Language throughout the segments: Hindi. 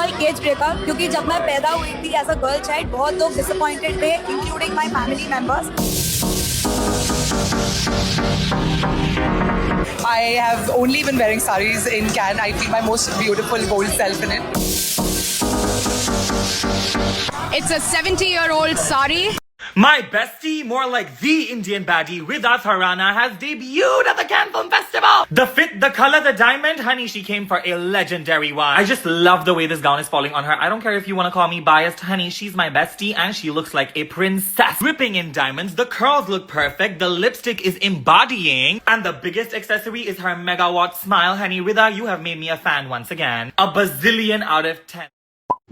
ऑल केज ब्रेकअप, क्योंकि जब मैं पैदा हुई थी एज अ गर्ल चाइल्ड बहुत लोग डिसअपॉइंटेड थे, including my family members. I have only been wearing saris in Cannes. I feel my most beautiful bold self in it. It's a 70-year-old sari. My bestie, more like the Indian baddie, Rida Tharana, has debuted at the Cannes Film Festival. The fit, the color, the diamond, honey, she came for a legendary one. I just love the way this gown is falling on her. I don't care if you want to call me biased, honey, she's my bestie and she looks like a princess. Dripping in diamonds, the curls look perfect, the lipstick is embodying, and the biggest accessory is her megawatt smile. Honey, Rida, you have made me a fan once again. A bazillion out of 10.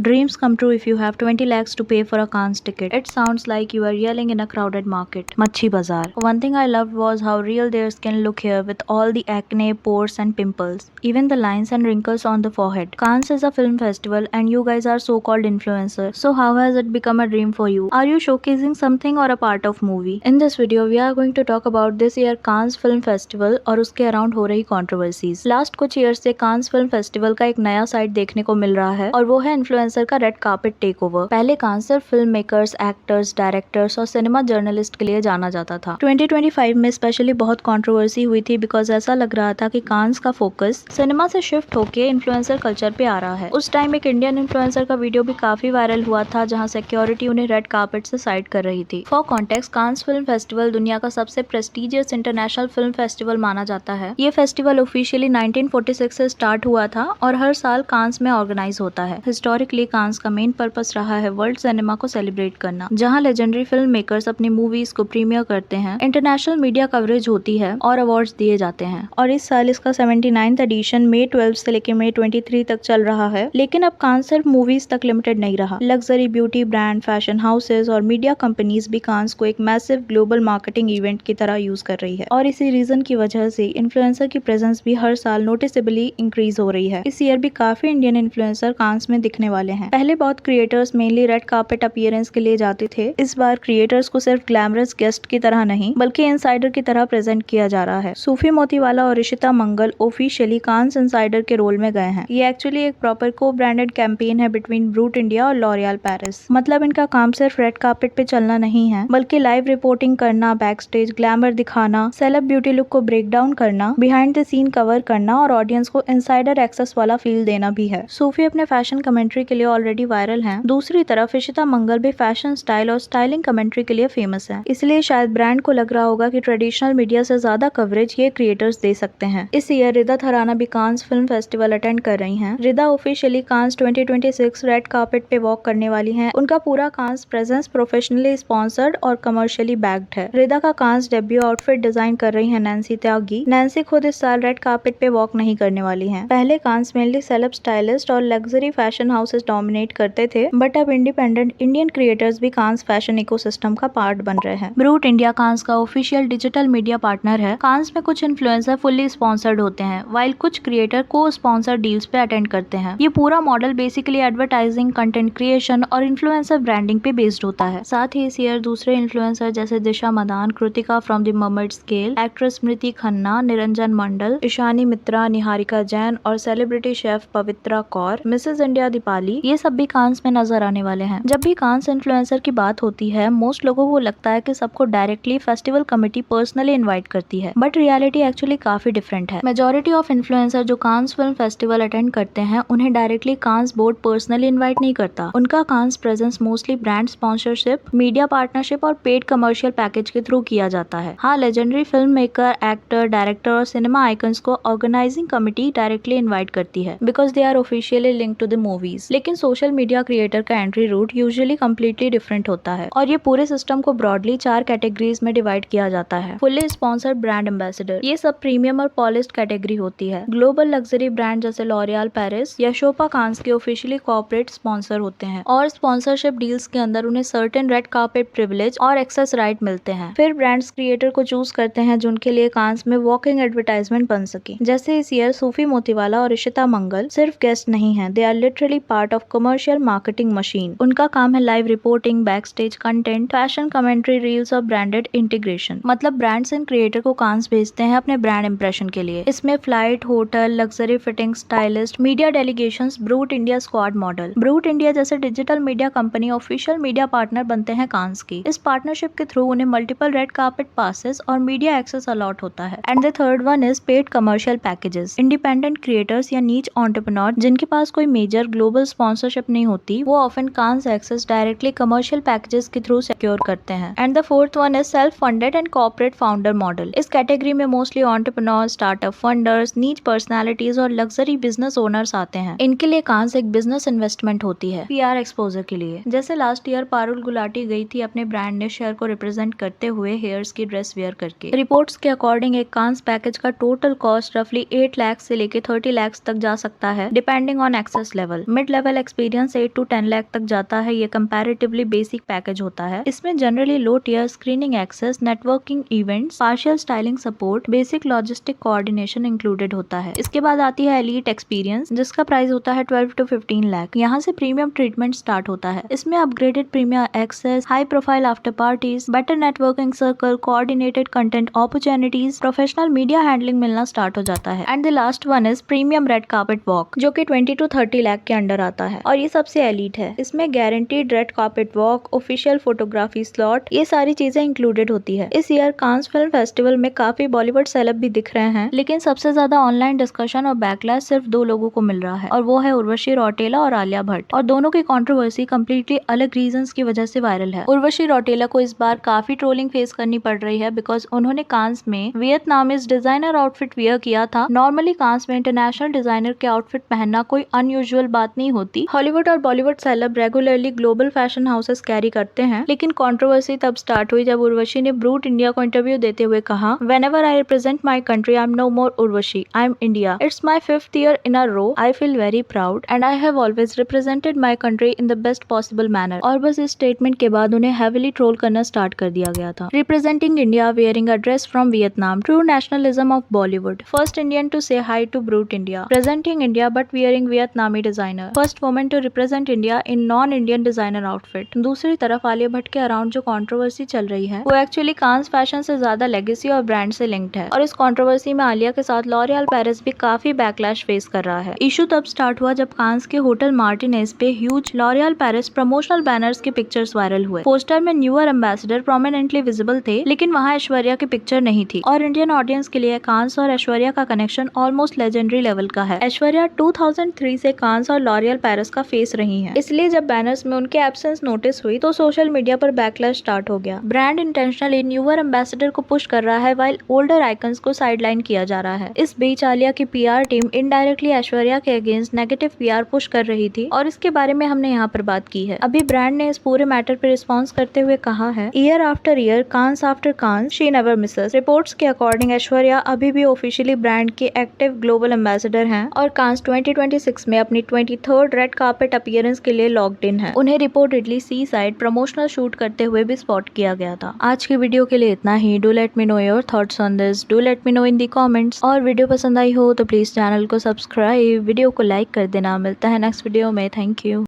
Dreams come true if you have 20 lakhs to pay for a Cannes ticket. It sounds like you are yelling in a crowded market. Machi Bazaar. One thing I loved was how real their skin look here with all the acne, pores and pimples. Even the lines and wrinkles on the forehead. Cannes is a film festival and you guys are so-called influencers. So how has it become a dream for you? Are you showcasing something or a part of movie? In this video, we are going to talk about this year Cannes Film Festival और उसके अराउंड हो रही controversies. लास्ट कुछ ईयर्स से Cannes Film Festival का एक नया साइड देखने को मिल रहा है और वो है इन्फ्लुएंसर का रेड कार्पेट टेक ओवर। पहले कांस सिर्फ फिल्म मेकर्स, एक्टर्स, डायरेक्टर्स और सिनेमा जर्नलिस्ट के लिए जाना जाता था। 2025 में स्पेशली बहुत कंट्रोवर्सी हुई थी बिकॉज ऐसा लग रहा था कि कांस का फोकस सिनेमा से शिफ्ट होके इन्फ्लुएंसर कल्चर पे आ रहा है। उस टाइम एक इंडियन इन्फ्लुएंसर का वीडियो भी काफी वायरल हुआ था जहाँ सिक्योरिटी उन्हें रेड कार्पेट से साइड कर रही थी। For context, Cannes film festival दुनिया का सबसे प्रेस्टिजियस इंटरनेशनल फिल्म फेस्टिवल माना जाता है। ये फेस्टिवल ऑफिशियली 1946 से स्टार्ट हुआ था और हर साल कांस में ऑर्गेनाइज होता है। हिस्टोरिकली कांस का मेन पर्पस रहा है वर्ल्ड सिनेमा को सेलिब्रेट करना, जहां लेजेंडरी फिल्म मेकर्स अपनी मूवीज को प्रीमियर करते हैं, इंटरनेशनल मीडिया कवरेज होती है और अवार्ड्स दिए जाते हैं। और इस साल इसका 79th एडिशन मई 12 से लेकर मई 23 तक चल रहा है। लेकिन अब कांस सिर्फ मूवीज तक लिमिटेड नहीं रहा। Luxury beauty brand, fashion houses और मीडिया कंपनीज भी कांस को एक मैसिव ग्लोबल मार्केटिंग इवेंट की तरह यूज कर रही है और इसी रीजन की वजह से इन्फ्लुएंसर की प्रेजेंस भी हर साल नोटिसेबली इंक्रीज हो रही है। इस ईयर भी काफी इंडियन इन्फ्लुएंसर कांस में दिखने वाले हैं। पहले बहुत creators mainly red carpet appearance के लिए जाते थे। इस बार क्रिएटर्स को सिर्फ ग्लैमरस गेस्ट की तरह नहीं बल्कि इनसाइडर की तरह प्रेजेंट किया जा रहा है। सूफी मोतीवाला और ऋषिता मंगल ऑफिशियली कांस इनसाइडर के रोल में गए हैं। ये एक्चुअली एक प्रॉपर को ब्रांडेड कैंपेन है बिटवीन ब्रूट इंडिया और लॉरियल पेरिस। मतलब इनका काम सिर्फ रेड कार्पेट पे चलना नहीं है बल्कि लाइव रिपोर्टिंग करना, बैक स्टेज ग्लैमर दिखाना, सेलेब ब्यूटी लुक को ब्रेक डाउन करना, बिहाइंड द सीन कवर करना और ऑडियंस को इनसाइडर एक्सेस वाला फील देना भी है। सूफी अपने फैशन कमेंट्री के लिए ऑलरेडी वायरल हैं। दूसरी तरफ ऋषिता मंगल भी फैशन स्टाइल और स्टाइलिंग कमेंट्री के लिए फेमस है। इसलिए शायद ब्रांड को लग रहा होगा कि ट्रेडिशनल मीडिया से ज्यादा कवरेज ये क्रिएटर्स दे सकते हैं। इस ईयर रिदा थराना भी कांस फिल्म फेस्टिवल अटेंड कर रही हैं। रिदा ऑफिशियली कांस 2026 रेड कार्पेट पे वॉक करने वाली हैं। उनका पूरा कांस प्रेजेंस प्रोफेशनली स्पॉन्सर्ड और कमर्शियली बैक्ड है। रिदा का कांस डेब्यू आउटफिट डिजाइन कर रही है नैन्सी त्यागी। नैन्सी खुद इस साल रेड कार्पेट पे वॉक नहीं करने वाली है। पहले कांस मेनली सेलेब स्टाइलिस्ट और लग्जरी फैशन हाउसेस डोमिनेट करते थे बट अब इंडिपेंडेंट इंडियन क्रिएटर्स भी कांस फैशन इकोसिस्टम का पार्ट बन रहे हैं। ब्रूट इंडिया कांस का ऑफिशियल डिजिटल मीडिया पार्टनर है। कांस में कुछ इन्फ्लुएंसर फुल्ली स्पॉन्सर्ड होते हैं वाइल कुछ क्रिएटर को स्पॉन्सर डील्स पे अटेंड करते हैं। ये पूरा model basically advertising, content creation और इन्फ्लुएंसर ब्रांडिंग पे बेस्ड होता है। साथ ही इस ईयर दूसरे इन्फ्लुएंसर जैसे Disha Madaan, Kritika from the mermaid scale, actress Smriti Khanna, Niranjan Mandal, Ishani Mitra, Niharika Jain और celebrity chef Pavitra Kaur, Mrs India Deepali, ये सब भी कांस में नजर आने वाले हैं। जब भी कांस इन्फ्लुएंसर की बात होती है मोस्ट लोगों को लगता है कि सबको directly festival committee personally invite करती है बट रियलिटी एक्चुअली काफी डिफरेंट है। मेजॉरिटी ऑफ इन्फ्लुएंसर जो कांस फिल्म फेस्टिवल अटेंड करते हैं उन्हें directly Cannes board personally invite नहीं करता। उनका Cannes presence mostly brand sponsorship, media partnership और पेड कमर्शियल पैकेज के थ्रू किया जाता है। हाँ, legendary film maker, actor, director और सिनेमा आइकन्स को ऑर्गेनाइजिंग कमेटी डायरेक्टली इनवाइट करती है because they are officially linked to the movies. लेकिन सोशल मीडिया क्रिएटर का entry route usually completely different होता है और ये पूरे सिस्टम को ब्रॉडली 4 कैटेगरीज में डिवाइड किया जाता है। फुल्ली स्पॉन्सर्ड ब्रांड एम्बेसडर, ये सब प्रीमियम और पॉलिश्ड कैटेगरी होती है। ग्लोबल लग्जरी ब्रांड जैसे लॉरियल पेरिस या शोपा कांस के ऑफिशियली कॉर्पोरेट स्पॉन्सर होते हैं और स्पॉन्सरशिप डील्स के अंदर उन्हें सर्टेन रेड कार्पेट प्रिविलेज और एक्सेस राइट मिलते हैं। फिर ब्रांड्स क्रिएटर को चूज करते हैं जिनके लिए कांस में वॉकिंग एडवर्टाइजमेंट बन सके। जैसे इस ईयर सूफी मोतीवाला और ऋषिता मंगल सिर्फ गेस्ट नहीं है, they are literally part sort of commercial marketing machine. उनका काम है live reporting, backstage content, fashion commentary, reels और ब्रांडेड इंटीग्रेशन। मतलब ब्रांड्स एंड क्रिएटर को कांस भेजते हैं अपने ब्रांड इंप्रेशन के लिए। इसमें flight, hotel, luxury fitting, stylist, media delegations, Brut India squad model. Brut India जैसे digital media company official media partner बनते हैं कांस की। इस पार्टनरशिप के थ्रू उन्हें मल्टीपल रेड कार्पेट पासेस और मीडिया एक्सेस अलॉट होता है। And the third one is paid commercial packages. Independent creators या नीच एंटरप्रेन्योर जिनके पास कोई मेजर ग्लोबल स्पॉन्सरशिप नहीं होती, वो ऑफन कांस एक्सेस डायरेक्टली कमर्शियल पैकेजेस के थ्रू सिक्योर करते हैं। And the fourth one is self funded and corporate founder model. इस कैटेगरी में मोस्टली एंटरप्रेन्योर, स्टार्टअप फंडर्स, नीच पर्सनालिटीज और लग्जरी बिजनेस ओनर्स आते हैं। इनके लिए कांस एक बिजनेस इन्वेस्टमेंट होती है PR एक्सपोजर के लिए। जैसे लास्ट ईयर पारुल गुलाटी गई थी अपने ब्रांड ने शेयर को रिप्रेजेंट करते हुए हेयर्स की ड्रेस वेयर करके। रिपोर्ट्स के अकॉर्डिंग एक कांस पैकेज का टोटल कॉस्ट रफली 8 लाख से लेके 30 लाख तक जा सकता है depending on access level. Mid level experience 8 to 10 lakh तक जाता है। ये कंपैरेटिवली बेसिक पैकेज होता है। इसमें generally low tier screening access, networking events, partial styling support, basic logistic coordination included होता है। इसके बाद आती है एलीट एक्सपीरियंस जिसका प्राइस होता है 12 to 15 लाख। यहाँ से प्रीमियम ट्रीटमेंट स्टार्ट होता है। इसमें upgraded premium access, high profile after parties, better networking circle, coordinated content opportunities, professional media handling मिलना स्टार्ट हो जाता है। And the last one is premium red carpet walk जो कि 20 to 30 लाख के अंडर आता है और ये सबसे एलीट है। इसमें guaranteed red carpet walk, official photography slot, ये सारी चीजें इंक्लूडेड होती है। इस ईयर कांस फिल्म फेस्टिवल में काफी बॉलीवुड सेलेब भी दिख रहे हैं, लेकिन सबसे ज्यादा ऑनलाइन डिस्कशन और बैकलैश सिर्फ 2 लोगों को मिल रहा है और वो है उर्वशी रौटेला और आलिया भट्ट। और दोनों की कंट्रोवर्सी कम्प्लीटली अलग रीजंस की वजह से वायरल है। उर्वशी रौटेला को इस बार काफी ट्रोलिंग फेस करनी पड़ रही है बिकॉज उन्होंने कांस में वियतनामीज डिजाइनर आउटफिट वियर किया था। नॉर्मली कांस में इंटरनेशनल डिजाइनर के आउटफिट पहनना कोई अनयूजुअल बात नहीं होती। हॉलीवुड और Bollywood celeb regularly global fashion houses carry करते हैं, लेकिन कंट्रोवर्सी तब स्टार्ट हुई जब उर्वशी ने ब्रूट इंडिया को इंटरव्यू देते हुए कहा, "Whenever I represent my country, I am no more Urvashi. I am India. It's my 5th year in a row. I feel very proud and I have always represented my country in the best possible manner." और बस इस स्टेटमेंट के बाद उन्हें heavily ट्रोल करना स्टार्ट कर दिया गया था। Representing India, wearing a dress from Vietnam, true nationalism of Bollywood. First Indian to say hi to Brute India. Presenting India but wearing Vietnamese designer. First woman to represent India in non-Indian designer outfit. दूसरी तरफ आलिया भट्ट के अराउंड जो कंट्रोवर्सी चल रही है वो एक्चुअली कांस फैशन से ज्यादा लेगेसी और ब्रांड से लिंक्ड है और इस कंट्रोवर्सी में आलिया के साथ लॉरियल पेरिस भी काफी बैकलैश फेस कर रहा है। इशू तब स्टार्ट हुआ जब कांस के होटल मार्टिनेज पे huge L'Oreal Paris promotional banners के पिक्चर्स वायरल हुए। पोस्टर में न्यूअर एम्बेसडर प्रोमिनेंटली विजिबल थे, लेकिन वहाँ ऐश्वर्या की पिक्चर नहीं थी और इंडियन ऑडियंस के लिए कांस और ऐश्वर्या का कनेक्शन ऑलमोस्ट लेजेंडरी लेवल का है। ऐश्वर्या 2003 से कांस और लॉरियल पेरिस का फेस रही है, इसलिए जब बैनर्स में उनके एब्सेंस नोटिस हुई तो सोशल मीडिया पर बैकलैश स्टार्ट हो गया। ब्रांड इंटेंशनली न्यूअर एम्बेसडर को पुश कर रहा है वाइल ओल्डर आइकन्स को साइडलाइन किया जा रहा है। इस बीच आलिया की PR टीम इनडायरेक्टली ऐश्वर्या के अगेंस्ट नेगेटिव PR पुश कर रही थी और इसके बारे में हमने यहाँ पर बात की है। अभी ब्रांड ने इस पूरे मैटर पर रिस्पॉन्स करते हुए कहा है, year after year, Cannes after Cannes, she never Mrs. Reports के अकॉर्डिंग ऐश्वर्या अभी भी ऑफिशियली ब्रांड के एक्टिव ग्लोबल एम्बेसडर हैं और कांस 2026 में अपनी 23rd रेड कार्पेट अपीयरेंस के लिए लॉक्ड इन है। उन्हें रिपोर्टेडली सी साइड प्रमोशनल शूट करते हुए भी स्पॉट किया गया था। आज की वीडियो के लिए इतना ही। Do let me know your thoughts on this, do let me know in the comments. और वीडियो पसंद आई हो तो प्लीज चैनल को सब्सक्राइब, वीडियो को लाइक कर देना। मिलता है नेक्स्ट वीडियो में। Thank you.